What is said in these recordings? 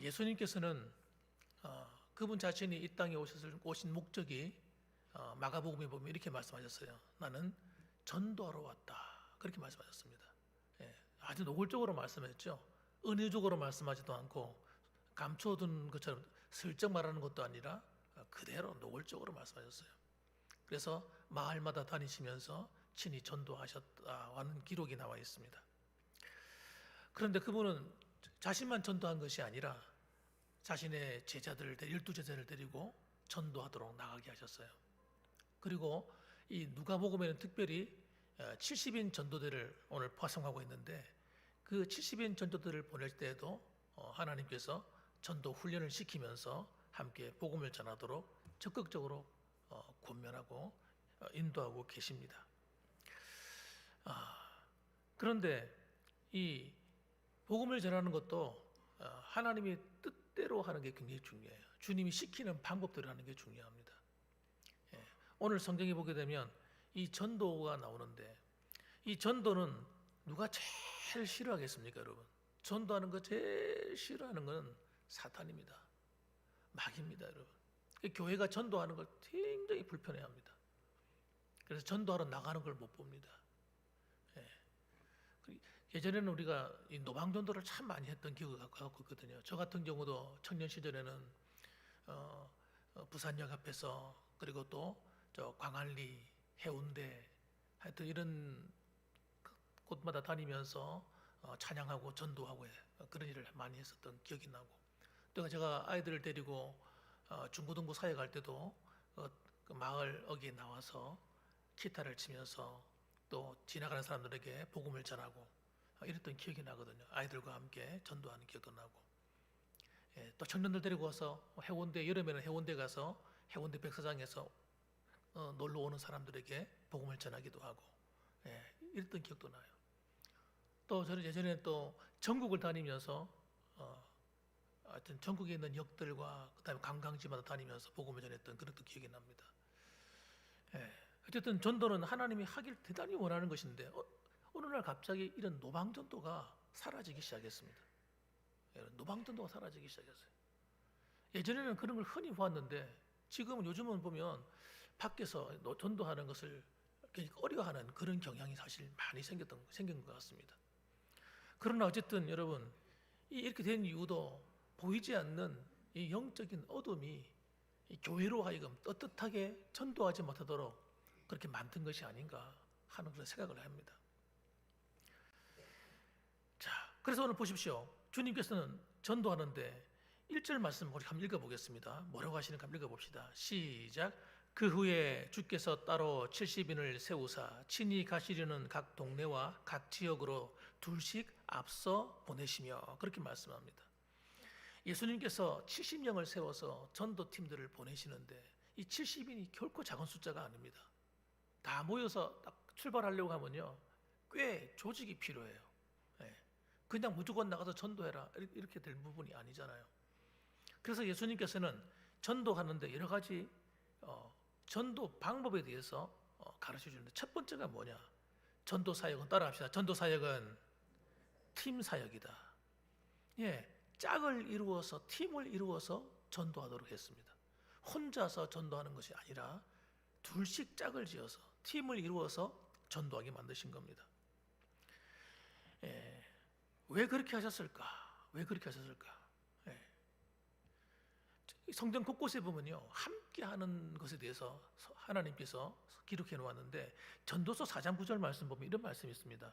예수님께서는 그분 자신이 이 땅에 오신 목적이 마가복음에 보면 이렇게 말씀하셨어요. 나는 전도하러 왔다. 그렇게 말씀하셨습니다. 아주 노골적으로 말씀했죠. 은유적으로 말씀하지도 않고 감춰둔 것처럼 슬쩍 말하는 것도 아니라 그대로 노골적으로 말씀하셨어요. 그래서 마을마다 다니시면서 친히 전도하셨다는 기록이 나와 있습니다. 그런데 그분은 자신만 전도한 것이 아니라 자신의 제자들을 12제자를 데리고 전도하도록 나가게 하셨어요. 그리고 이 누가복음에는 특별히 70인 전도대를 오늘 파송하고 있는데 그 70인 전도대를 보낼 때에도 하나님께서 전도 훈련을 시키면서 함께 복음을 전하도록 적극적으로 권면하고 인도하고 계십니다. 그런데 이 복음을 전하는 것도 하나님의 뜻대로 하는 게 굉장히 중요해요. 주님이 시키는 방법대로 하는 게 중요합니다. 오늘 성경에 보게 되면 이 전도가 나오는데 이 전도는 누가 제일 싫어하겠습니까, 여러분? 전도하는 거 제일 싫어하는 것은 사탄입니다. 마귀입니다, 여러분. 교회가 전도하는 걸 굉장히 불편해합니다. 그래서 전도하러 나가는 걸 못 봅니다. 예전에는 우리가 이 노방전도를 참 많이 했던 기억을 갖고 있거든요. 저 같은 경우도 청년 시절에는 부산역 앞에서 그리고 또 저 광안리, 해운대 하여튼 이런 곳마다 다니면서 찬양하고 전도하고 그런 일을 많이 했었던 기억이 나고 또 제가 아이들을 데리고 중고등부 사회 갈 때도 그 마을 어귀에 나와서 기타를 치면서 또 지나가는 사람들에게 복음을 전하고 이랬던 기억이 나거든요. 아이들과 함께 전도하는 기억도 나고 또 청년들 데리고 와서 해운대 여름에는 해운대 가서 해운대 백사장에서 놀러 오는 사람들에게 복음을 전하기도 하고 이랬던 기억도 나요. 또 저는 예전에 또 전국을 다니면서 하여튼 전국에 있는 역들과 그다음에 관광지마다 다니면서 복음을 전했던 그런 또 기억이 납니다. 어쨌든 전도는 하나님이 하길 대단히 원하는 것인데 어느 날 갑자기 이런 노방전도가 사라지기 시작했습니다. 노방전도가 사라지기 시작했어요. 예전에는 그런 걸 흔히 보았는데 지금은 요즘은 보면 밖에서 전도하는 것을 어려워하는 그런 경향이 사실 많이 생긴 것 같습니다. 그러나 어쨌든 여러분 이렇게 된 이유도 보이지 않는 이 영적인 어둠이 이 교회로 하여금 떳떳하게 전도하지 못하도록 그렇게 만든 것이 아닌가 하는 그런 생각을 합니다. 자, 그래서 오늘 보십시오. 주님께서는 전도하는데 1절 말씀 우리 한번 읽어보겠습니다. 뭐라고 하시는가 한번 읽어봅시다. 시작. 그 후에 주께서 따로 70인을 세우사 친히 가시려는 각 동네와 각 지역으로 둘씩 앞서 보내시며 그렇게 말씀합니다. 예수님께서 70명을 세워서 전도팀들을 보내시는데 이 70인이 결코 작은 숫자가 아닙니다. 다 모여서 딱 출발하려고 하면요 꽤 조직이 필요해요. 그냥 무조건 나가서 전도해라 이렇게 될 부분이 아니잖아요. 그래서 예수님께서는 전도하는데 여러 가지 전도 방법에 대해서 가르쳐 주는데 첫 번째가 뭐냐? 전도 사역은 따라합시다. 전도 사역은 팀 사역이다. 짝을 이루어서 팀을 이루어서 전도하도록 했습니다. 혼자서 전도하는 것이 아니라 둘씩 짝을 지어서 팀을 이루어서 전도하게 만드신 겁니다. 왜 그렇게 하셨을까? 왜 그렇게 하셨을까? 성경 곳곳에 보면요 함께 하는 것에 대해서 하나님께서 기록해 놓았는데 전도서 4장 9절 말씀 보면 이런 말씀이 있습니다.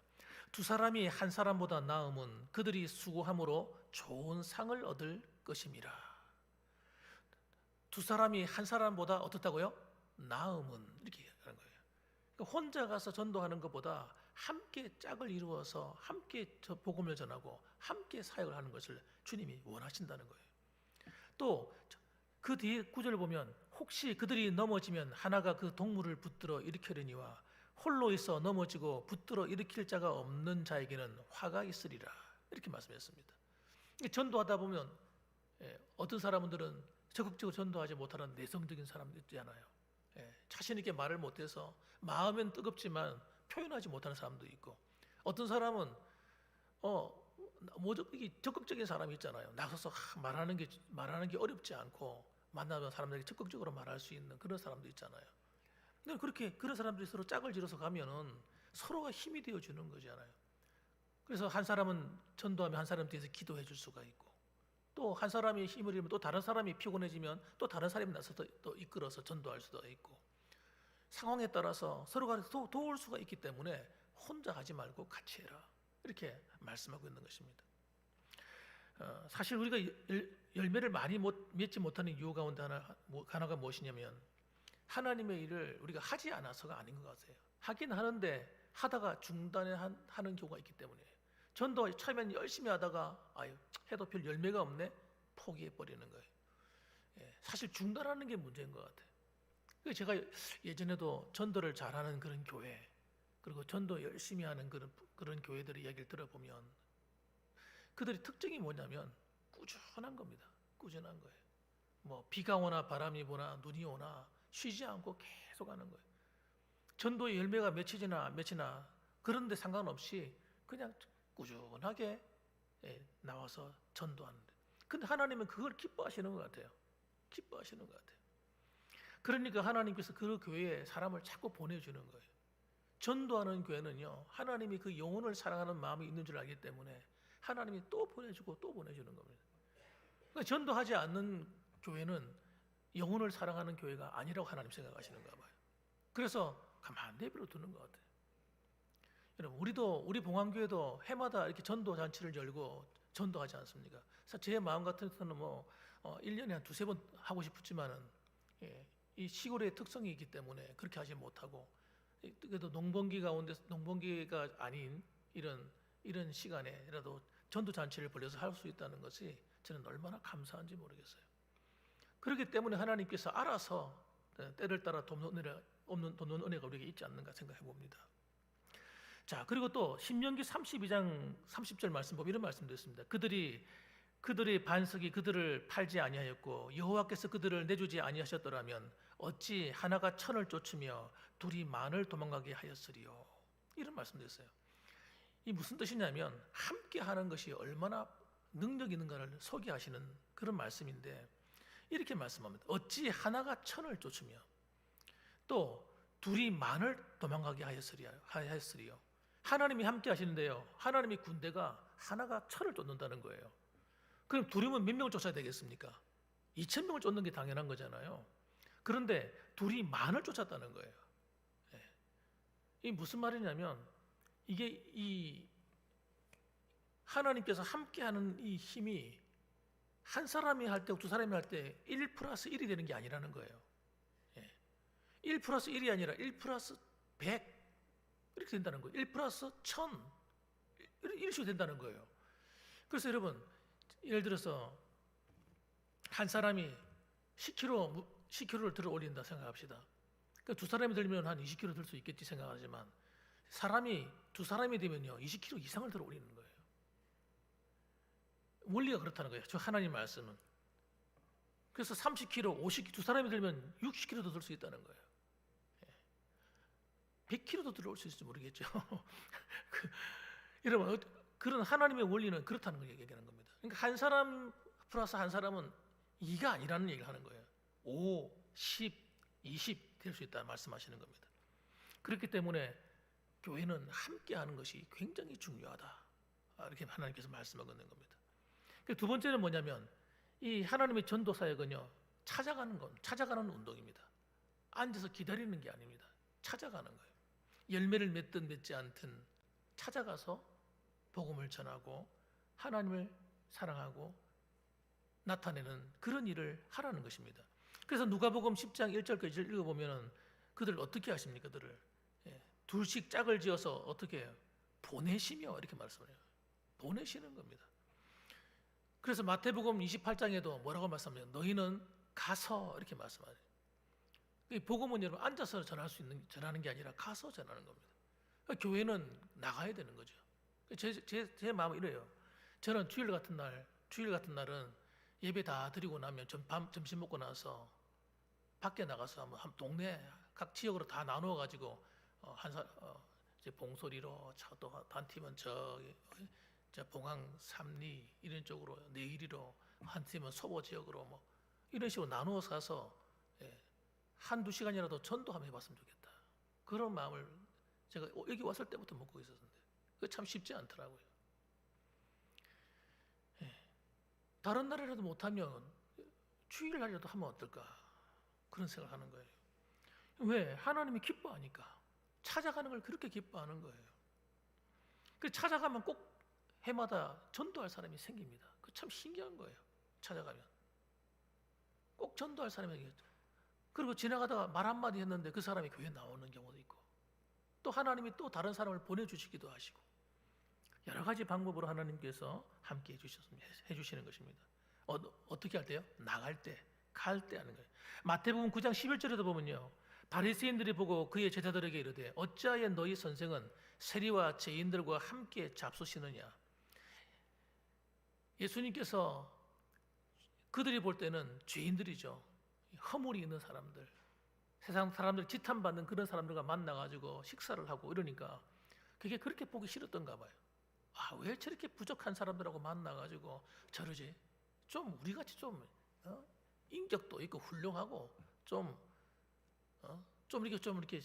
두 사람이 한 사람보다 나음은 그들이 수고함으로 좋은 상을 얻을 것임이라. 두 사람이 한 사람보다 어떻다고요? 나음은 이렇게 하는 거예요. 그러니까 혼자 가서 전도하는 것보다 함께 짝을 이루어서 함께 복음을 전하고 함께 사역을 하는 것을 주님이 원하신다는 거예요. 또 그 뒤에 구절을 보면 혹시 그들이 넘어지면 하나가 그 동물을 붙들어 일으키려니와 홀로 있어 넘어지고 붙들어 일으킬 자가 없는 자에게는 화가 있으리라 이렇게 말씀했습니다. 전도하다 보면 어떤 사람들은 적극적으로 전도하지 못하는 내성적인 사람들 있잖아요. 자신 있게 말을 못해서 마음은 뜨겁지만 표현하지 못하는 사람도 있고 어떤 사람은 이게 적극적인 사람이 있잖아요. 나서서 말하는 게 어렵지 않고 만나는 사람들에게 적극적으로 말할 수 있는 그런 사람도 있잖아요. 근데 그렇게 그런 사람들이 서로 짝을 지어서 가면은 서로가 힘이 되어 주는 거잖아요. 그래서 한 사람은 전도하면 한 사람 뒤에서 기도해 줄 수가 있고, 또 한 사람이 힘을 잃으면 또 다른 사람이 피곤해지면 또 다른 사람이 나서서 또 이끌어서 전도할 수도 있고, 상황에 따라서 서로가 도울 수가 있기 때문에 혼자 하지 말고 같이 해라, 이렇게 말씀하고 있는 것입니다. 사실 우리가 열매를 많이 맺지 못하는 이유 가운데 하나가 무엇이냐면, 하나님의 일을 우리가 하지 않아서가 아닌 것 같아요. 하긴 하는데 하다가 중단하는 경우가 있기 때문에, 전도 처음엔 열심히 하다가 해도 별 열매가 없네, 포기해 버리는 거예요. 사실 중단하는 게 문제인 것 같아요. 그래서 제가 예전에도 전도를 잘하는 그런 교회, 그리고 전도 열심히 하는 그런 교회들의 이야기를 들어보면 그들의 특징이 뭐냐면 꾸준한 겁니다. 꾸준한 거예요. 뭐 비가 오나 바람이 부나 눈이 오나 쉬지 않고 계속 하는 거예요. 전도의 열매가 맺히나 그런데 상관없이 그냥 꾸준하게 나와서 전도하는데, 근데 하나님은 그걸 기뻐하시는 것 같아요. 기뻐하시는 것 같아요. 그러니까 하나님께서 그 교회에 사람을 자꾸 보내주는 거예요. 전도하는 교회는요, 하나님이 그 영혼을 사랑하는 마음이 있는 줄 알기 때문에 하나님이 또 보내주고 또 보내주는 겁니다. 그러니까 전도하지 않는 교회는 영혼을 사랑하는 교회가 아니라고 하나님 생각하시는가 봐요. 그래서 가만 내버려 두는 것 같아요. 여러분, 우리 봉안교회도 해마다 이렇게 전도 잔치를 열고 전도하지 않습니까? 그래서 제 마음 같아서는 1년에 한 두세 번 하고 싶었지만은, 이 시골의 특성이 있기 때문에 그렇게 하지 못하고, 그래도 농번기가 아닌 이런 시간에라도 전도 잔치를 벌여서 할 수 있다는 것이 저는 얼마나 감사한지 모르겠어요. 그렇기 때문에 하나님께서 알아서 때를 따라 돕는 은혜가 우리에게 있지 않는가 생각해 봅니다. 자, 그리고 또 신명기 32장 30절 말씀 보면 이런 말씀도 있습니다. 그들의 반석이 그들을 팔지 아니하였고 여호와께서 그들을 내주지 아니하셨더라면 어찌 하나가 천을 쫓으며 둘이 만을 도망가게 하였으리요. 이런 말씀도 있어요. 이 무슨 뜻이냐면 함께 하는 것이 얼마나 능력 있는가를 소개하시는 그런 말씀인데, 이렇게 말씀합니다. 어찌 하나가 천을 쫓으며 또 둘이 만을 도망가게 하였으리요. 하나님이 함께 하시는데요, 하나님의 군대가 하나가 천을 쫓는다는 거예요. 그럼 둘이면 몇 명을 쫓아야 되겠습니까? 2,000명을 쫓는 게 당연한 거잖아요. 그런데 둘이 만을 쫓았다는 거예요. 이게 무슨 말이냐면, 이게 이 하나님께서 함께하는 이 힘이 한 사람이 할 때, 두 사람이 할 때 1 플러스 1이 되는 게 아니라는 거예요. 1 플러스 1이 아니라 1 플러스 100 이렇게 된다는 거예요. 1 플러스 1000 이런 식으로 된다는 거예요. 그래서 여러분, 예를 들어서 한 사람이 10kg를 들어 올린다 생각합시다. 그러니까 두 사람이 들면 한 20kg 들 수 있겠지 생각하지만, 두 사람이 되면요 20kg 이상을 들어 올리는 거예요. 원리가 그렇다는 거예요. 저 하나님 말씀은. 그래서 30kg, 50kg 두 사람이 들면 60kg도 들 수 있다는 거예요. 100kg도 들어올 수 있을지 모르겠죠. 여러분, 그런 하나님의 원리는 그렇다는 걸 얘기하는 겁니다. 그러니까 한 사람 플러스 한 사람은 2가 아니라는 얘기를 하는 거예요. 5, 10, 20 될 수 있다 말씀하시는 겁니다. 그렇기 때문에 교회는 함께 하는 것이 굉장히 중요하다, 이렇게 하나님께서 말씀하고 있는 겁니다. 두 번째는 뭐냐면, 이 하나님의 전도 사역은요, 찾아가는 운동입니다. 앉아서 기다리는 게 아닙니다. 찾아가는 거예요. 열매를 맺든 맺지 않든 찾아가서 복음을 전하고 하나님을 사랑하고 나타내는 그런 일을 하라는 것입니다. 그래서 누가복음 10장 1절까지 읽어보면 그들 어떻게 하십니까? 그들을 둘씩 짝을 지어서 어떻게 해요? 보내시며, 이렇게 말씀해요. 보내시는 겁니다. 그래서 마태복음 28장에도 뭐라고 말씀하냐면 너희는 가서, 이렇게 말씀하세요. 복음은 여러분 앉아서 전하는 게 아니라 가서 전하는 겁니다. 그러니까 교회는 나가야 되는 거죠. 제 마음은 이래요. 저는 주일 같은 날은 예배 다 드리고 나면 점심 먹고 나서 밖에 나가서 한 동네 각 지역으로 다 나누어 가지고 이제 봉소리로 또 한 팀은 봉황, 삼리 이런 쪽으로 내일이로 한 팀은 소보 지역으로 뭐 이런 식으로 나누어서 가서 한두 시간이라도 전도 한번 해봤으면 좋겠다. 그런 마음을 제가 여기 왔을 때부터 먹고 있었는데 그게 참 쉽지 않더라고요. 다른 나라라도 못하면 주일날이라도 하면 어떨까 그런 생각을 하는 거예요. 왜? 하나님이 기뻐하니까 찾아가는 걸 그렇게 기뻐하는 거예요. 그 찾아가면 꼭 해마다 전도할 사람이 생깁니다. 그 참 신기한 거예요. 찾아가면 꼭 전도할 사람이 생겼죠. 그리고 지나가다가 말 한마디 했는데 그 사람이 교회에 나오는 경우도 있고 또 하나님이 또 다른 사람을 보내주시기도 하시고 여러 가지 방법으로 하나님께서 함께 해주시는 것입니다. 어떻게 할 때요? 나갈 때, 갈 때 하는 거예요. 마태복음 9장 11절에도 보면요, 바리새인들이 보고 그의 제자들에게 이르되 어찌하여 너희 선생은 세리와 죄인들과 함께 잡수시느냐. 예수님께서 그들이 볼 때는 죄인들이죠. 허물이 있는 사람들, 세상 사람들 지탄받는 그런 사람들과 만나가지고 식사를 하고 이러니까 그게 그렇게 보기 싫었던가 봐요. 왜 저렇게 부족한 사람들하고 만나가지고 저러지? 좀 우리같이 좀 인격도 있고 훌륭하고 좀 이렇게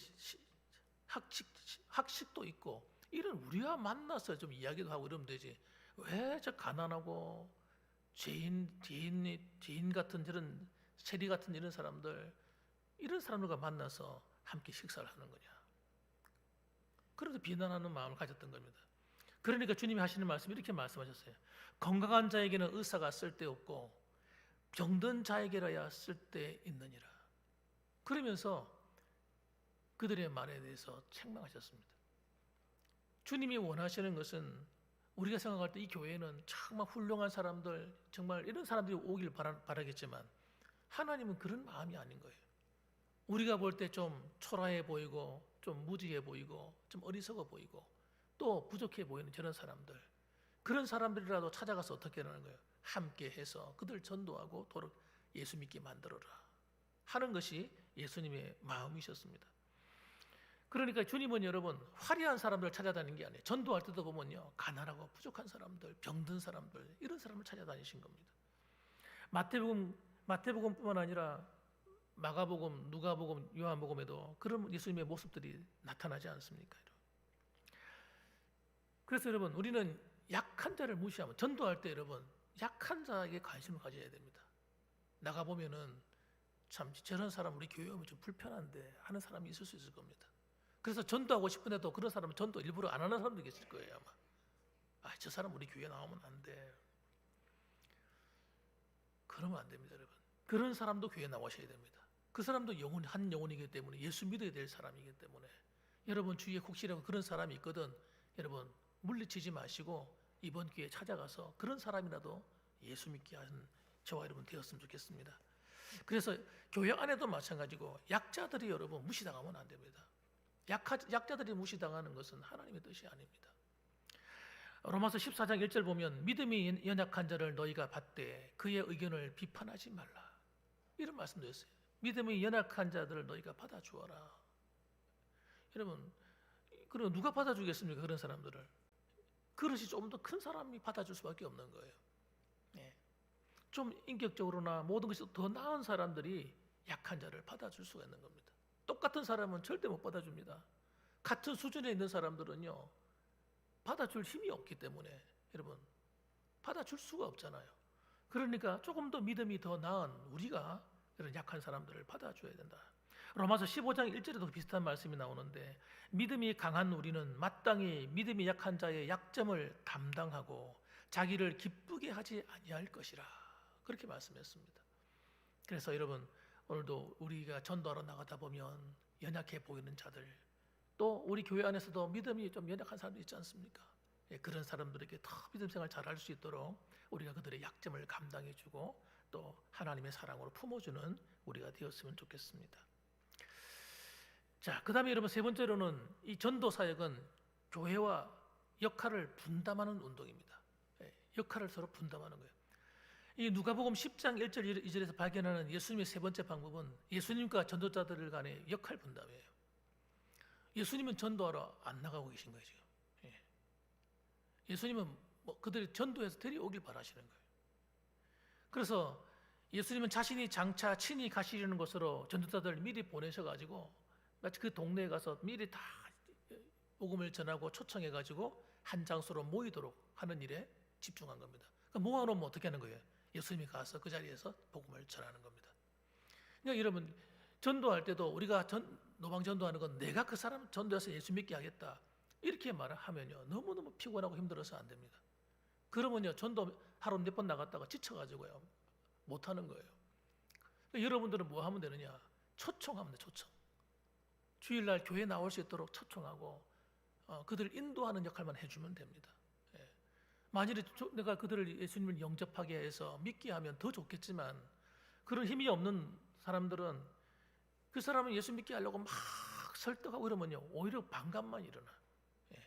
학식도 있고 이런 우리와 만나서 좀 이야기도 하고 이러면 되지. 왜 저 가난하고 죄인 같은 저런 세리 같은 이런 사람들과 만나서 함께 식사를 하는 거냐? 그래도 비난하는 마음을 가졌던 겁니다. 그러니까 주님이 하시는 말씀 이렇게 말씀하셨어요. 건강한 자에게는 의사가 쓸데없고 병든 자에게라야 쓸데있느니라. 그러면서 그들의 말에 대해서 책망하셨습니다. 주님이 원하시는 것은 우리가 생각할 때 이 교회는 정말 훌륭한 사람들, 정말 이런 사람들이 오길 바라겠지만 하나님은 그런 마음이 아닌 거예요. 우리가 볼 때 좀 초라해 보이고 좀 무지해 보이고 좀 어리석어 보이고 또 부족해 보이는 저런 사람들, 그런 사람들이라도 찾아가서 어떻게 하는 거예요? 함께 해서 그들 전도하고 예수 믿게 만들어라 하는 것이 예수님의 마음이셨습니다. 그러니까 주님은 여러분 화려한 사람들을 찾아다니는 게 아니에요. 전도할 때도 보면요, 가난하고 부족한 사람들, 병든 사람들, 이런 사람을 찾아다니신 겁니다. 마태복음뿐만 아니라 마가복음, 누가복음, 요한복음에도 그런 예수님의 모습들이 나타나지 않습니까? 그래서 여러분 우리는 약한 자를 무시하면, 전도할 때 여러분 약한 자에게 관심을 가져야 됩니다. 나가 보면은 참 저런 사람 우리 교회 오면 좀 불편한데 하는 사람이 있을 수 있을 겁니다. 그래서 전도하고 싶은데도 그런 사람은 전도 일부러 안 하는 사람도 계실 거예요 아마. 저 사람 우리 교회 나오면 안 돼. 그러면 안 됩니다, 여러분. 그런 사람도 교회에 나오셔야 됩니다. 그 사람도 한 영혼이기 때문에 예수 믿어야 될 사람이기 때문에 여러분 주위에 혹시라도 그런 사람이 있거든, 여러분 물리치지 마시고 이번 기회에 찾아가서 그런 사람이라도 예수 믿게 하는 저와 여러분 되었으면 좋겠습니다. 그래서 교회 안에도 마찬가지고 약자들이 여러분 무시당하면 안 됩니다. 약자들이 무시당하는 것은 하나님의 뜻이 아닙니다. 로마서 14장 1절 보면 믿음이 연약한 자를 너희가 받되 그의 의견을 비판하지 말라, 이런 말씀도 있어요. 믿음이 연약한 자들을 너희가 받아주어라. 여러분, 그럼 누가 받아주겠습니까? 그런 사람들을. 그릇이 좀 더 큰 사람이 받아줄 수밖에 없는 거예요. 좀 인격적으로나 모든 것이 더 나은 사람들이 약한 자를 받아줄 수가 있는 겁니다. 똑같은 사람은 절대 못 받아줍니다. 같은 수준에 있는 사람들은요, 받아줄 힘이 없기 때문에 여러분 받아줄 수가 없잖아요. 그러니까 조금 더 믿음이 더 나은 우리가 이런 약한 사람들을 받아줘야 된다. 로마서 15장 1절에도 비슷한 말씀이 나오는데 믿음이 강한 우리는 마땅히 믿음이 약한 자의 약점을 담당하고 자기를 기쁘게 하지 아니할 것이라, 그렇게 말씀했습니다. 그래서 여러분 오늘도 우리가 전도하러 나가다 보면 연약해 보이는 자들, 또 우리 교회 안에서도 믿음이 좀 연약한 사람들 있지 않습니까? 그런 사람들에게 더 믿음 생활 잘할 수 있도록 우리가 그들의 약점을 감당해주고 또 하나님의 사랑으로 품어주는 우리가 되었으면 좋겠습니다. 자, 그 다음에 여러분 세 번째로는 이 전도 사역은 교회와 역할을 분담하는 운동입니다. 역할을 서로 분담하는 거예요. 이 누가복음 10장 1절 2절에서 발견하는 예수님의 세 번째 방법은 예수님과 전도자들 간의 역할 분담이에요. 예수님은 전도하러 안 나가고 계신 거예요 지금. 예수님은 그들이 전도해서 데려오길 바라시는 거예요. 그래서 예수님은 자신이 장차 친히 가시려는 곳으로 전도자들을 미리 보내셔가지고 마치 그 동네에 가서 미리 다 복음을 전하고 초청해가지고 한 장소로 모이도록 하는 일에 집중한 겁니다. 그러니까 모아놓으면 어떻게 하는 거예요? 예수님이 가서 그 자리에서 복음을 전하는 겁니다. 그러니까 여러분, 전도할 때도 우리가 노방 전도하는 건 내가 그 사람 전도해서 예수 믿게 하겠다 이렇게 말을 하면요 너무너무 피곤하고 힘들어서 안 됩니다. 그러면요 전도 하루 몇 번 나갔다가 지쳐가지고요 못하는 거예요. 그러니까 여러분들은 뭐 하면 되느냐? 초청하면 돼. 초청. 주일날 교회 나올 수 있도록 초청하고 그들을 인도하는 역할만 해주면 됩니다. 예. 만일에 내가 그들을 예수님을 영접하게 해서 믿게 하면 더 좋겠지만 그런 힘이 없는 사람들은 그 사람을 예수 믿게 하려고 막 설득하고 이러면요 오히려 반감만 일어나. 예.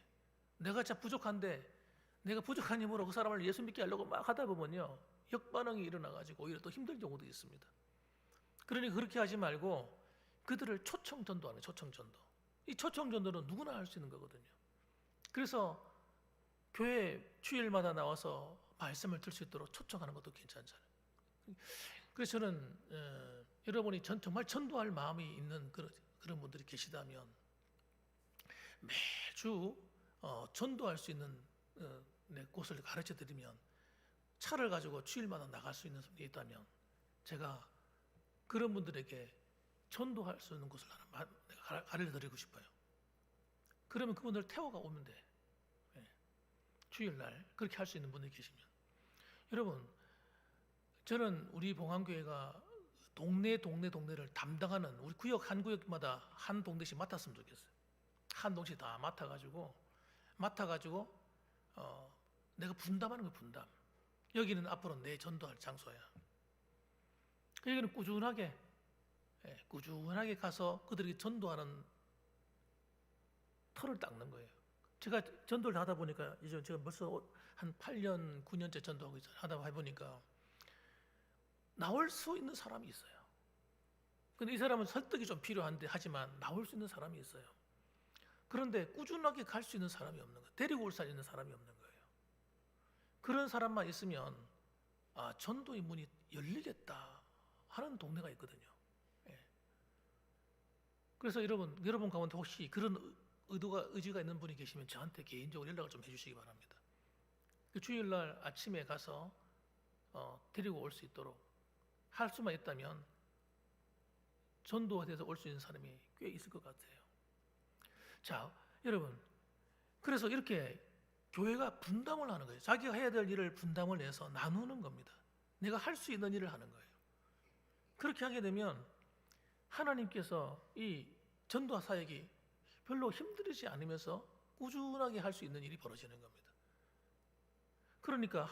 내가 진짜 부족한데 내가 부족한 힘으로 그 사람을 예수 믿게 하려고 막 하다 보면요 역반응이 일어나가지고 오히려 또 힘든 경우도 있습니다. 그러니 그렇게 하지 말고 그들을 초청 전도하는 초청 전도. 이 초청 전도는 누구나 할 수 있는 거거든요. 그래서 교회 주일마다 나와서 말씀을 들 수 있도록 초청하는 것도 괜찮잖아요. 그래서 저는 여러분이 정말 전도할 마음이 있는 그런 분들이 계시다면 매주 전도할 수 있는 곳을 가르쳐 드리면 차를 가지고 주일마다 나갈 수 있는 분이 있다면 제가 그런 분들에게 전도할 수 있는 곳을 내가 가르쳐 드리고 싶어요. 그러면 그분들 태워가 오면 돼. 예. 주일날 그렇게 할 수 있는 분들이 계시면. 여러분, 저는 우리 봉안교회가 동네를 담당하는 우리 구역 한 구역마다 한 동네씩 맡았으면 좋겠어요. 한 동씩 다 맡아가지고 내가 분담하는 거예요. 분담. 여기는 앞으로 내 전도할 장소야. 여기는 꾸준하게 가서 그들이 전도하는 터를 닦는 거예요. 제가 전도를 하다 보니까 이제 제가 벌써 한 8년, 9년째 전도하고 있어요. 하다 해보니까 나올 수 있는 사람이 있어요. 근데 이 사람은 설득이 좀 필요한데 하지만 나올 수 있는 사람이 있어요. 그런데 꾸준하게 갈 수 있는 사람이 없는 거예요. 데리고 올 수 있는 사람이 없는 거예요. 그런 사람만 있으면 전도의 문이 열리겠다 하는 동네가 있거든요. 예. 그래서 여러분 가운데 혹시 그런 의지가 있는 분이 계시면 저한테 개인적으로 연락을 좀 해주시기 바랍니다. 그 주일날 아침에 가서 데리고 올 수 있도록 할 수만 있다면 전도가 돼서 올 수 있는 사람이 꽤 있을 것 같아요. 자, 여러분, 그래서 이렇게 교회가 분담을 하는 거예요. 자기가 해야 될 일을 분담을 해서 나누는 겁니다. 내가 할 수 있는 일을 하는 거예요. 그렇게 하게 되면 하나님께서 이 전도 사역이 별로 힘들지 않으면서 꾸준하게 할 수 있는 일이 벌어지는 겁니다. 그러니까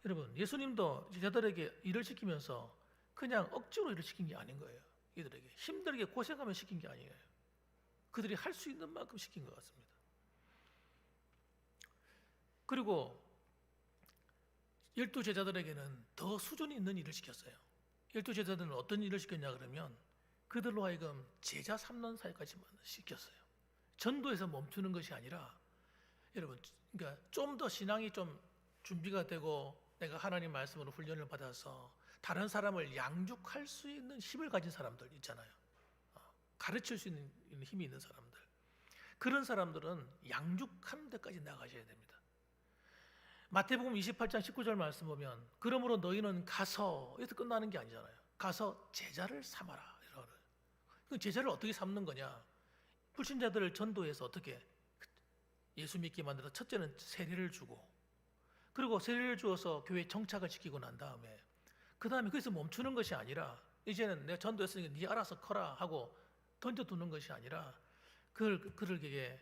여러분, 예수님도 제자들에게 일을 시키면서 그냥 억지로 일을 시킨 게 아닌 거예요. 이들에게 힘들게 고생하며 시킨 게 아니에요. 그들이 할 수 있는 만큼 시킨 것 같습니다. 그리고 12제자들에게는 더 수준이 있는 일을 시켰어요. 12제자들은 어떤 일을 시켰냐 그러면 그들로 하여금 제자 삼는 사역까지 시켰어요. 전도에서 멈추는 것이 아니라 여러분, 그러니까 좀 더 신앙이 좀 준비가 되고 내가 하나님 말씀으로 훈련을 받아서 다른 사람을 양육할 수 있는 힘을 가진 사람들 있잖아요. 가르칠 수 있는 힘이 있는 사람들. 그런 사람들은 양육하는 데까지 나가셔야 됩니다. 마태복음 28장 19절 말씀 보면 그러므로 너희는 가서 이렇게 끝나는 게 아니잖아요. 가서 제자를 삼아라. 그 제자를 어떻게 삼는 거냐? 불신자들을 전도해서 어떻게 예수 믿게 만들어서 첫째는 세례를 주고 그리고 세례를 주어서 교회 정착을 시키고 난 다음에 그 다음에 거기서 멈추는 것이 아니라 이제는 내가 전도했으니까 네 알아서 커라 하고 던져두는 것이 아니라 그들에게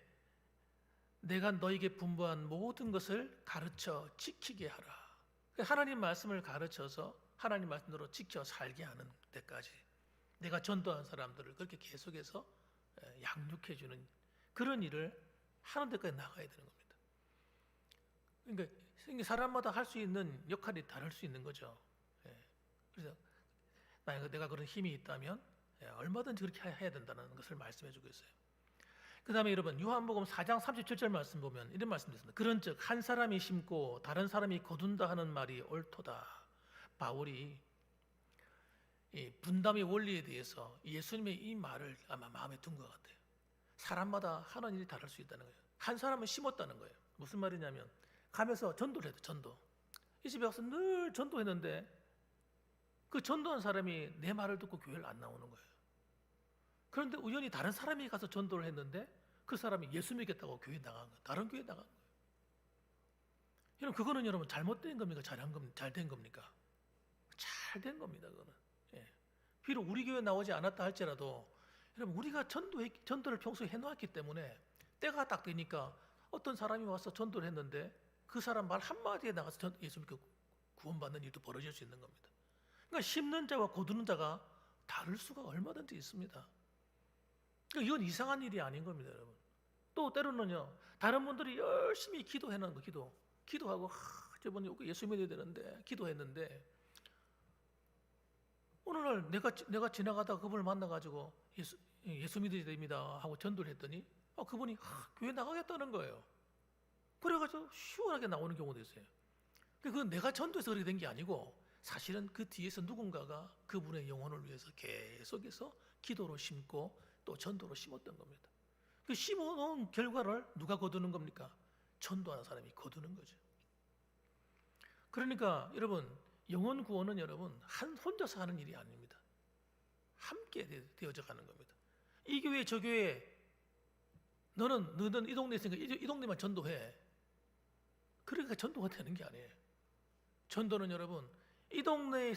내가 너에게 분부한 모든 것을 가르쳐 지키게 하라. 하나님 말씀을 가르쳐서 하나님 말씀대로 지켜 살게 하는 데까지 내가 전도한 사람들을 그렇게 계속해서 양육해주는 그런 일을 하는 데까지 나가야 되는 겁니다. 그러니까 사람마다 할 수 있는 역할이 다를 수 있는 거죠. 그래서 내가 그런 힘이 있다면 얼마든지 그렇게 해야 된다는 것을 말씀해주고 있어요. 그 다음에 여러분 요한복음 4장 37절 말씀 보면 이런 말씀이 있습니다. 그런즉 한 사람이 심고 다른 사람이 거둔다 하는 말이 옳도다. 바울이 이 분담의 원리에 대해서 예수님의 이 말을 아마 마음에 둔 것 같아요. 사람마다 하는 일이 다를 수 있다는 거예요. 한 사람은 심었다는 거예요. 무슨 말이냐면 가면서 전도를 해도 전도. 이 집에 가서 늘 전도했는데 그 전도한 사람이 내 말을 듣고 교회를 안 나오는 거예요. 그런데 우연히 다른 사람이 가서 전도를 했는데 그 사람이 예수 믿겠다고 교회 나간 거예요. 다른 교회 나간 거예요. 여러분 그거는 여러분 잘못된 겁니까? 잘된 겁니까? 잘 된 겁니다. 그거는. 예. 비록 우리 교회 나오지 않았다 할지라도 여러분 우리가 전도를 평소에 해놓았기 때문에 때가 딱 되니까 어떤 사람이 와서 전도를 했는데 그 사람 말 한마디에 나가서 예수 믿고 구원받는 일도 벌어질 수 있는 겁니다. 그러니까 심는 자와 거두는 자가 다를 수가 얼마든지 있습니다. 그러니까 이건 이상한 일이 아닌 겁니다, 여러분. 또 때로는요, 다른 분들이 열심히 기도해놓은 거, 기도하고 저번에 예수 믿어야 되는데 기도했는데 어느 날 내가 지나가다가 그분을 만나가지고 예수 믿어야 됩니다 하고 전도를 했더니 그분이 교회 나가겠다는 거예요. 그래가지고 시원하게 나오는 경우도 있어요. 그건 내가 전도해서 그렇게 된 게 아니고 사실은 그 뒤에서 누군가가 그분의 영혼을 위해서 계속해서 기도로 심고 또 전도로 심었던 겁니다. 그 심어놓은 결과를 누가 거두는 겁니까? 전도하는 사람이 거두는 거죠. 그러니까 여러분 영혼 구원은 여러분 혼자서 하는 일이 아닙니다. 함께 되어져 가는 겁니다. 이 교회 저 교회 너는 이 동네에 있으니까 이 동네만 전도해. 그러니까 전도가 되는 게 아니에요. 전도는 여러분 이 동네에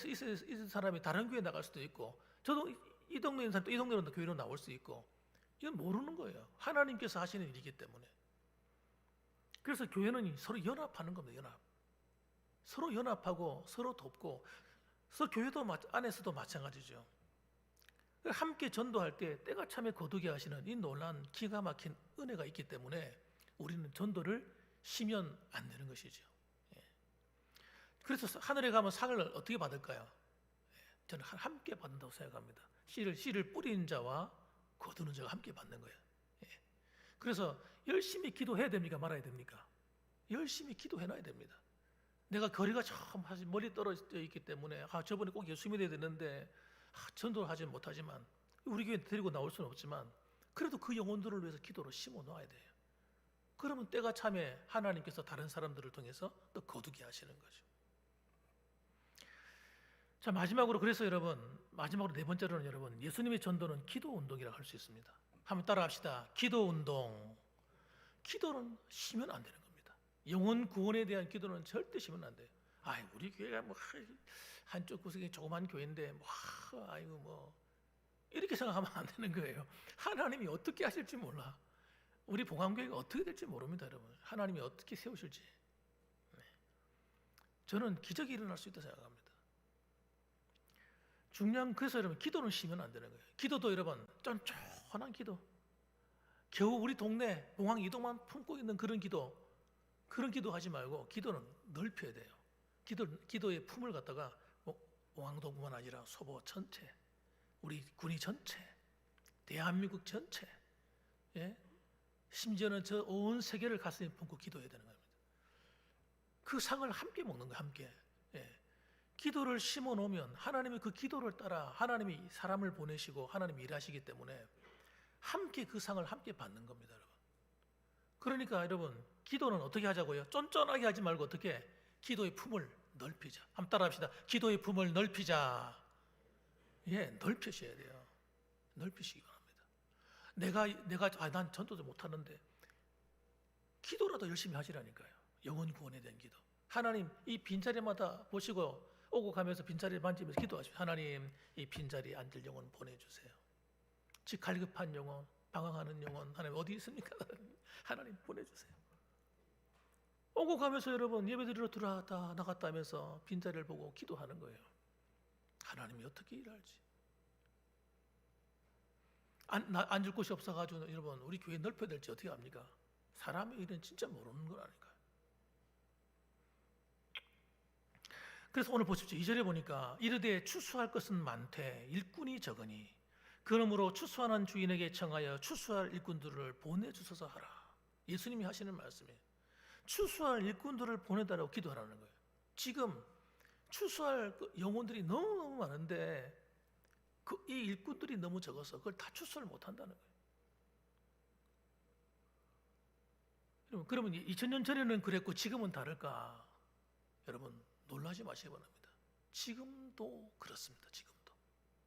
있는 사람이 다른 교회 나갈 수도 있고 저도 이 동네에 있는 사람도 이 동네로 교회로 나올 수 있고 이건 모르는 거예요. 하나님께서 하시는 일이기 때문에. 그래서 교회는 서로 연합하는 겁니다. 연합. 서로 연합하고 서로 돕고 서로 교회도 안에서도 마찬가지죠. 함께 전도할 때 때가 참에 거두게 하시는 이 놀라운 기가 막힌 은혜가 있기 때문에 우리는 전도를 쉬면 안 되는 것이죠. 그래서 하늘에 가면 상을 어떻게 받을까요? 저는 함께 받는다고 생각합니다. 씨를 뿌리는 자와 거두는 자가 함께 받는 거예요. 그래서 열심히 기도해야 됩니까? 말아야 됩니까? 열심히 기도해놔야 됩니다. 내가 거리가 참 멀리 떨어져 있기 때문에 저번에 꼭 예수 믿어야 되는데 전도를 하지 못하지만 우리 교회 데리고 나올 수는 없지만 그래도 그 영혼들을 위해서 기도로 심어 놓아야 돼요. 그러면 때가 참에 하나님께서 다른 사람들을 통해서 또 거두게 하시는 거죠. 자, 마지막으로 그래서 여러분, 마지막으로 네 번째로는 여러분, 예수님의 전도는 기도 운동이라고 할 수 있습니다. 한번 따라합시다. 기도 운동. 기도는 쉬면 안 되는 겁니다. 영혼 구원에 대한 기도는 절대 쉬면 안 돼요. 우리 교회가 한쪽 구석에 조그만 교회인데 이렇게 생각하면 안 되는 거예요. 하나님이 어떻게 하실지 몰라. 우리 봉안교회가 어떻게 될지 모릅니다, 여러분. 하나님이 어떻게 세우실지. 저는 기적이 일어날 수 있다고 생각합니다. 그래서 여러분 기도는 쉬면 안 되는 거예요. 기도도 여러분 쫀쫀한 기도, 겨우 우리 동네 봉황 이동만 품고 있는 그런 기도 하지 말고 기도는 넓혀야 돼요. 기도의 품을 갖다가 봉황동뿐만 아니라 소보 전체, 우리 군이 전체, 대한민국 전체, 심지어는 저 온 세계를 가슴에 품고 기도해야 되는 겁니다. 그 상을 함께 먹는 거예요. 함께. 기도를 심어 놓으면 하나님이 그 기도를 따라 하나님이 사람을 보내시고 하나님이 일하시기 때문에 함께 그 상을 함께 받는 겁니다, 여러분. 그러니까 여러분 기도는 어떻게 하자고요? 쫀쫀하게 하지 말고 어떻게? 기도의 품을 넓히자. 한번 따라합시다. 기도의 품을 넓히자. 넓히셔야 돼요. 넓히시기 바랍니다. 난 전도도 못하는데 기도라도 열심히 하시라니까요. 영혼 구원에 대한 기도. 하나님 이 빈자리마다 보시고 오고 가면서 빈자리를 만지면서 기도하십시오. 하나님 이 빈자리에 앉을 영혼 보내주세요. 즉 갈급한 영혼, 방황하는 영혼 하나님 어디 있습니까? 하나님 보내주세요. 오고 가면서 여러분 예배드리러 들어왔다 나갔다 하면서 빈자리를 보고 기도하는 거예요. 하나님이 어떻게 일할지. 앉을 곳이 없어가지고 여러분 우리 교회 넓혀야 될지 어떻게 합니까? 사람의 일은 진짜 모르는 거라니까. 그래서 오늘 보십시오. 2절에 보니까 이르되 추수할 것은 많되 일꾼이 적으니 그러므로 추수하는 주인에게 청하여 추수할 일꾼들을 보내주소서 하라. 예수님이 하시는 말씀이에요. 추수할 일꾼들을 보내달라고 기도하라는 거예요. 지금 추수할 영혼들이 너무너무 많은데 이 일꾼들이 너무 적어서 그걸 다 추수를 못한다는 거예요. 그러면 2000년 전에는 그랬고 지금은 다를까? 여러분 놀라지 마시기 바랍니다. 지금도 그렇습니다. 지금도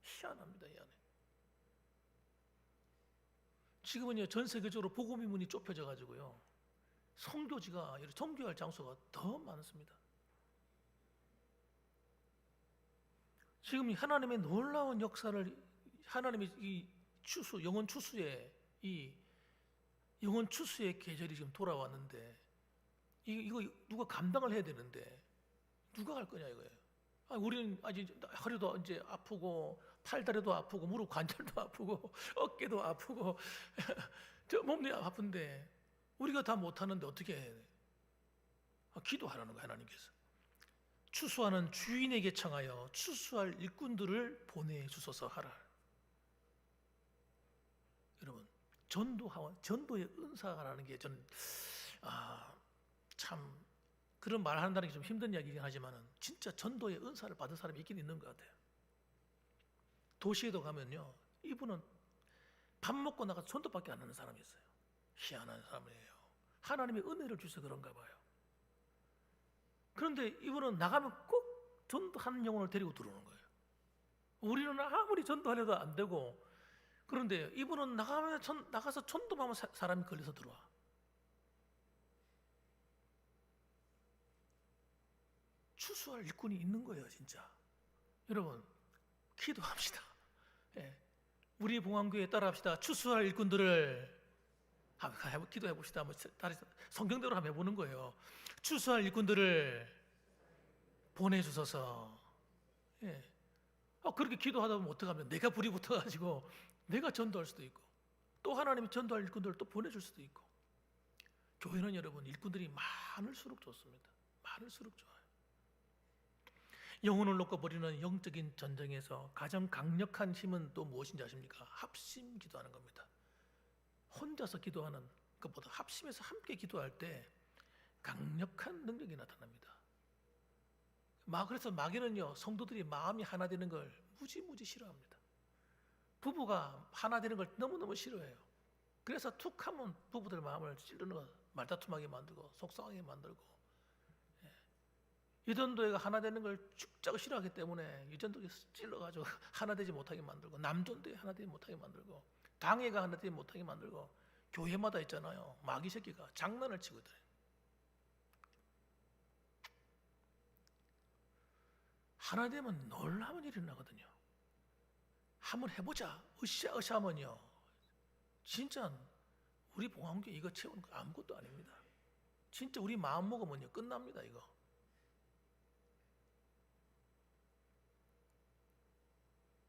희한합니다. 희한해. 지금은요 전 세계적으로 복음의 문이 좁혀져 가지고요 성교지가 성교할 장소가 더 많습니다. 지금 하나님의 놀라운 역사를 하나님의 이 추수 영혼 추수의 계절이 지금 돌아왔는데 이거 누가 감당을 해야 되는데 누가 할 거냐 이거예요. 우리는 아직 허리도 이제 아프고 팔다리도 아프고 무릎 관절도 아프고 어깨도 아프고 저 몸이 아픈데 우리가 다 못하는데 어떻게 해야 돼? 기도하라는 거예요. 하나님께서 추수하는 주인에게 청하여 추수할 일꾼들을 보내주소서 하라. 여러분 전도의 은사라는 게 저는 참 그런 말 한다는 게 좀 힘든 이야기긴 하지만 진짜 전도의 은사를 받은 사람이 있긴 있는 것 같아요. 도시에도 가면요 이분은 밥 먹고 나가서 전도밖에 안 하는 사람이 있어요. 희한한 사람이에요. 하나님의 은혜를 주셔서 그런가 봐요. 그런데 이분은 나가면 꼭 전도하는 영혼을 데리고 들어오는 거예요. 우리는 아무리 전도하려도 안 되고 그런데 이분은 나가서 전도하면 사람이 걸려서 들어와. 추수할 일꾼이 있는 거예요, 진짜. 여러분, 기도합시다. 예. 우리 봉안교회 따라합시다. 추수할 일꾼들을 기도해 봅시다. 다시 성경대로 한번 해보는 거예요. 추수할 일꾼들을 보내주소서. 예. 그렇게 기도하다 보면 어떡하면 내가 불이 붙어가지고 내가 전도할 수도 있고 또 하나님이 전도할 일꾼들을 또 보내줄 수도 있고 교회는 여러분 일꾼들이 많을수록 좋습니다. 많을수록 좋아요. 영혼을 놓고 벌이는 영적인 전쟁에서 가장 강력한 힘은 또 무엇인지 아십니까? 합심 기도하는 겁니다. 혼자서 기도하는 것보다 합심해서 함께 기도할 때 강력한 능력이 나타납니다. 그래서 마귀는요 성도들이 마음이 하나 되는 걸 무지무지 싫어합니다. 부부가 하나 되는 걸 너무너무 싫어해요. 그래서 툭 하면 부부들 마음을 찌르는 거 말다툼하게 만들고 속상하게 만들고 유전도회가 하나 되는 걸 죽자고 싫어하기 때문에 유전도회 찔러가지고 하나 되지 못하게 만들고 남전도회 하나 되지 못하게 만들고 당회가 하나 되지 못하게 만들고 교회마다 있잖아요. 마귀 새끼가 장난을 치거든. 하나 되면 놀라운 일이 나거든요. 한번 해보자. 으쌰으쌰 하면요. 진짜 우리 봉황교회 이거 채우는 거 아무것도 아닙니다. 진짜 우리 마음 먹으면요. 끝납니다 이거.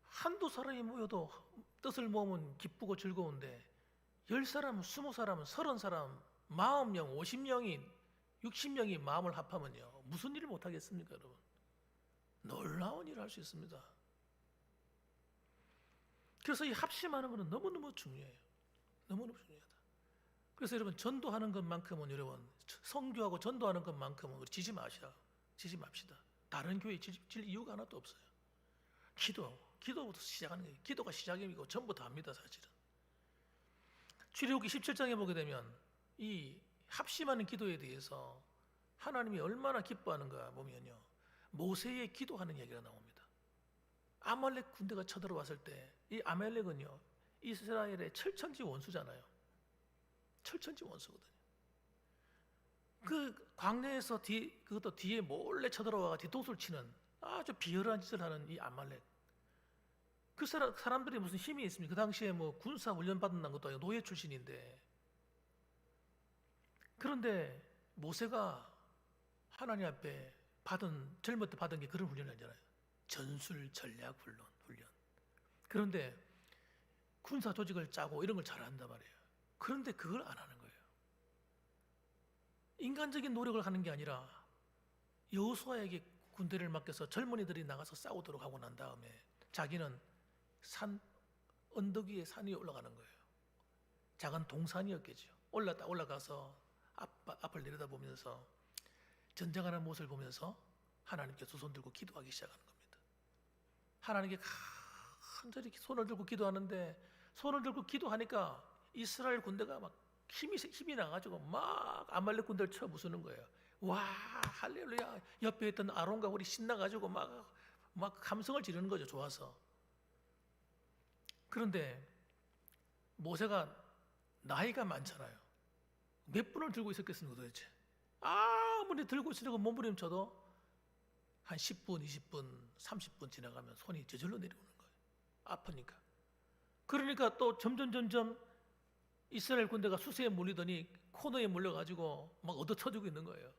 한두 사람이 모여도 뜻을 모으면 기쁘고 즐거운데 10사람, 20사람, 30사람, 40명, 50명이 60명이 마음을 합하면요. 무슨 일을 못하겠습니까 여러분? 놀라운 일을 할 수 있습니다. 그래서 이 합심하는 것은 너무너무 중요해요. 너무너무 중요하다. 그래서 여러분 전도하는 것만큼은 여러분 선교하고 전도하는 것만큼은 우리 지지 맙시다. 다른 교회 질 이유가 하나도 없어요. 기도부터 시작하는 거예요. 기도가 시작이고 전부 다 합니다 사실은. 출애굽기 17장에 보게 되면 이 합심하는 기도에 대해서 하나님이 얼마나 기뻐하는가 보면요. 모세의 기도하는 얘기가 나옵니다. 아말렉 군대가 쳐들어왔을 때 이 아말렉은요 이스라엘의 철천지 원수잖아요. 철천지 원수거든요. 그 광야에서 그것도 뒤에 몰래 쳐들어와 뒤통수를 치는 아주 비열한 짓을 하는 이 아말렉. 그 사람들이 무슨 힘이 있습니까? 그 당시에 뭐 군사 훈련 받은 것도 아니고 노예 출신인데. 그런데 모세가 하나님 앞에 젊을 때 받은 게 그런 훈련을 하잖아요. 전술 전략 훈련. 그런데 군사 조직을 짜고 이런 걸 잘한단 말이에요. 그런데 그걸 안 하는 거예요. 인간적인 노력을 하는 게 아니라 여호수아에게 군대를 맡겨서 젊은이들이 나가서 싸우도록 하고 난 다음에 자기는 언덕 위에 산 위에 올라가는 거예요. 작은 동산이었겠죠. 올라가서 앞을 내려다보면서 전쟁하는 모습을 보면서 하나님께 두 손 들고 기도하기 시작하는 겁니다. 하나님께 간절히 손을 들고 기도하는데, 손을 들고 기도하니까 이스라엘 군대가 막 힘이 나가지고 막 아말렉 군대를 쳐 부수는 거예요. 와, 할렐루야. 옆에 있던 아론과 홀이 신나가지고 막 감성을 지르는 거죠. 좋아서. 그런데 모세가 나이가 많잖아요. 몇 분을 들고 있었겠습니까 도대체? 아무리 들고 있으려고 몸부림쳐도 한 10분, 20분, 30분 지나가면 손이 저절로 내려오는 거예요. 아프니까. 그러니까 또 점점 이스라엘 군대가 수세에 몰리더니 코너에 몰려가지고 막 얻어터지고 있는 거예요.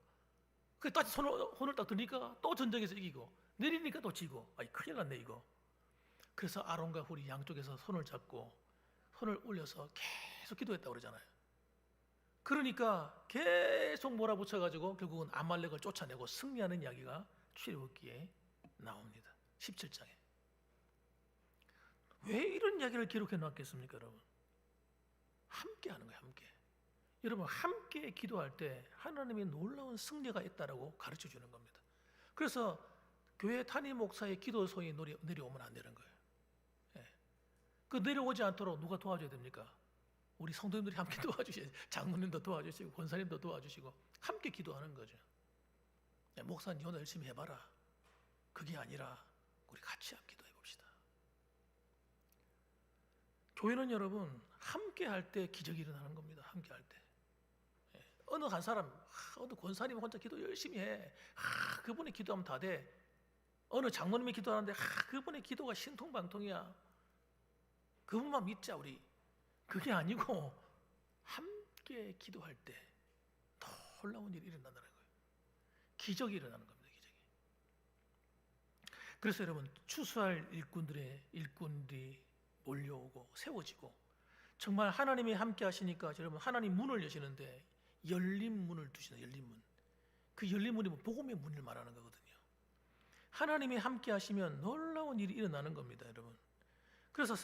그 다시 손을 딱 드니까 또 전쟁에서 이기고, 내리니까 또 지고, 큰일 났네 이거. 그래서 아론과 훌이 양쪽에서 손을 잡고 손을 올려서 계속 기도했다고 그러잖아요. 그러니까 계속 몰아붙여가지고 결국은 아말렉을 쫓아내고 승리하는 이야기가 출애굽기에 나옵니다. 17장에. 왜 이런 이야기를 기록해 놨겠습니까, 여러분? 함께 하는 거예요, 함께. 여러분, 함께 기도할 때 하나님의 놀라운 승리가 있다라고 가르쳐 주는 겁니다. 그래서 교회 담임 목사의 기도소에 내려오면 안 되는 거예요. 그 내려오지 않도록 누가 도와줘야 됩니까? 우리 성도님들이 함께 도와주셔야지. 장로님도 도와주시고 권사님도 도와주시고 함께 기도하는 거죠. 목사님 오늘 열심히 해봐라. 그게 아니라 우리 같이 함께 기도해 봅시다. 교회는 여러분 함께 할 때 기적이 일어나는 겁니다. 함께 할 때. 어느 한 사람, 어느 권사님 혼자 기도 열심히 해. 그분이 기도하면 다 돼. 어느 장로님이 기도하는데 그분의 기도가 신통방통이야. 그분만 믿자 우리. 그게 아니고 함께 기도할 때 놀라운 일이 일어난다는 거예요. 기적이 일어나는 겁니다. 기적이. 그래서 여러분 추수할 일꾼들이 몰려오고 세워지고 정말 하나님이 함께 하시니까 여러분 하나님 문을 여시는데 열린 문을 두시는 열린 문. 그 열린 문이 복음의 문을 말하는 거거든요. 하나님이 함께 하시면 놀라운 일이 일어나는 겁니다, 여러분. 그래서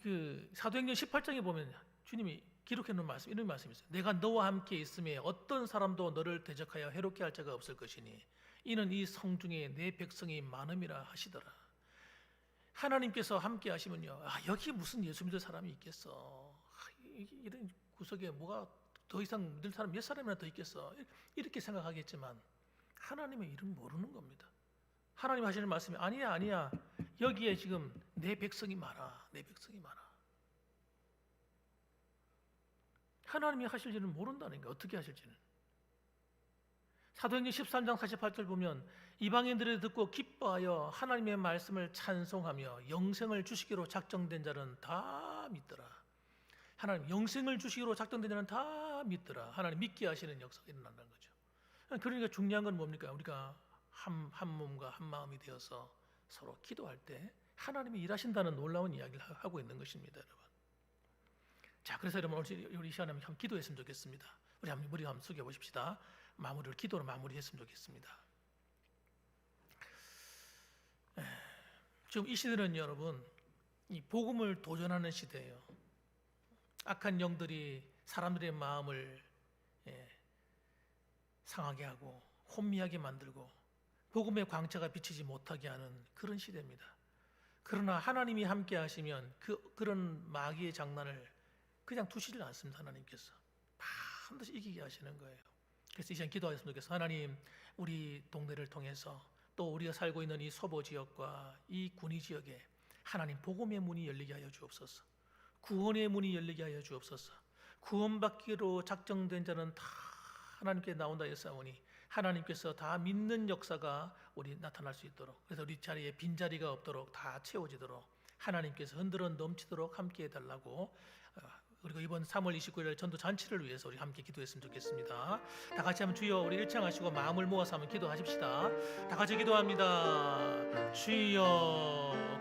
그 사도행전 18장에 보면 주님이 기록해 놓은 말씀, 이런 말씀이 있어요. 내가 너와 함께 있음에 어떤 사람도 너를 대적하여 해롭게 할 자가 없을 것이니 이는 이 성중에 내 백성이 많음이라 하시더라. 하나님께서 함께 하시면요, 여기 무슨 예수 믿을 사람이 있겠어. 이런 구석에 뭐가 더 이상 믿을 사람 몇 사람이나 더 있겠어. 이렇게 생각하겠지만 하나님의 일은 모르는 겁니다. 하나님 하시는 말씀이 아니야. 여기에 지금 내 백성이 많아. 내 백성이 많아. 하나님이 하실 일은 모른다는 거예요. 어떻게 하실지는. 사도행전 13장 48절 보면 이방인들이 듣고 기뻐하여 하나님의 말씀을 찬송하며 영생을 주시기로 작정된 자는 다 믿더라. 하나님 영생을 주시기로 작정된 자는 다 믿더라. 하나님 믿게 하시는 역사가 일어난다는 거죠. 그러니까 중요한 건 뭡니까? 우리가 한 몸과 한 마음이 되어서 서로 기도할 때 하나님이 일하신다는 놀라운 이야기를 하고 있는 것입니다, 여러분. 자, 그래서 여러분 우리 시간에 한번 기도했으면 좋겠습니다. 우리 한번 머리 한번 숙여 보십시다. 마무리를 기도로 마무리했으면 좋겠습니다. 지금 이 시대는 여러분 이 복음을 도전하는 시대예요. 악한 영들이 사람들의 마음을 상하게 하고 혼미하게 만들고 복음의 광채가 비치지 못하게 하는 그런 시대입니다. 그러나 하나님이 함께 하시면 그런 마귀의 장난을 그냥 두시질 않습니다. 하나님께서 반드시 이기게 하시는 거예요. 그래서 이 시간 기도하셨으면 좋겠어요. 하나님, 우리 동네를 통해서 또 우리가 살고 있는 이 서보 지역과 이 군위 지역에 하나님 복음의 문이 열리게 하여 주옵소서. 구원의 문이 열리게 하여 주옵소서. 구원받기로 작정된 자는 다 하나님께 나온다 했사오니 하나님께서 다 믿는 역사가 우리 나타날 수 있도록, 그래서 우리 자리에 빈자리가 없도록 다 채워지도록 하나님께서 흔들어 넘치도록 함께 해달라고, 그리고 이번 3월 29일 전도 잔치를 위해서 우리 함께 기도했으면 좋겠습니다. 다 같이 한번 주여 우리 일창하시고 마음을 모아서 한번 기도하십시다. 다 같이 기도합니다. 주여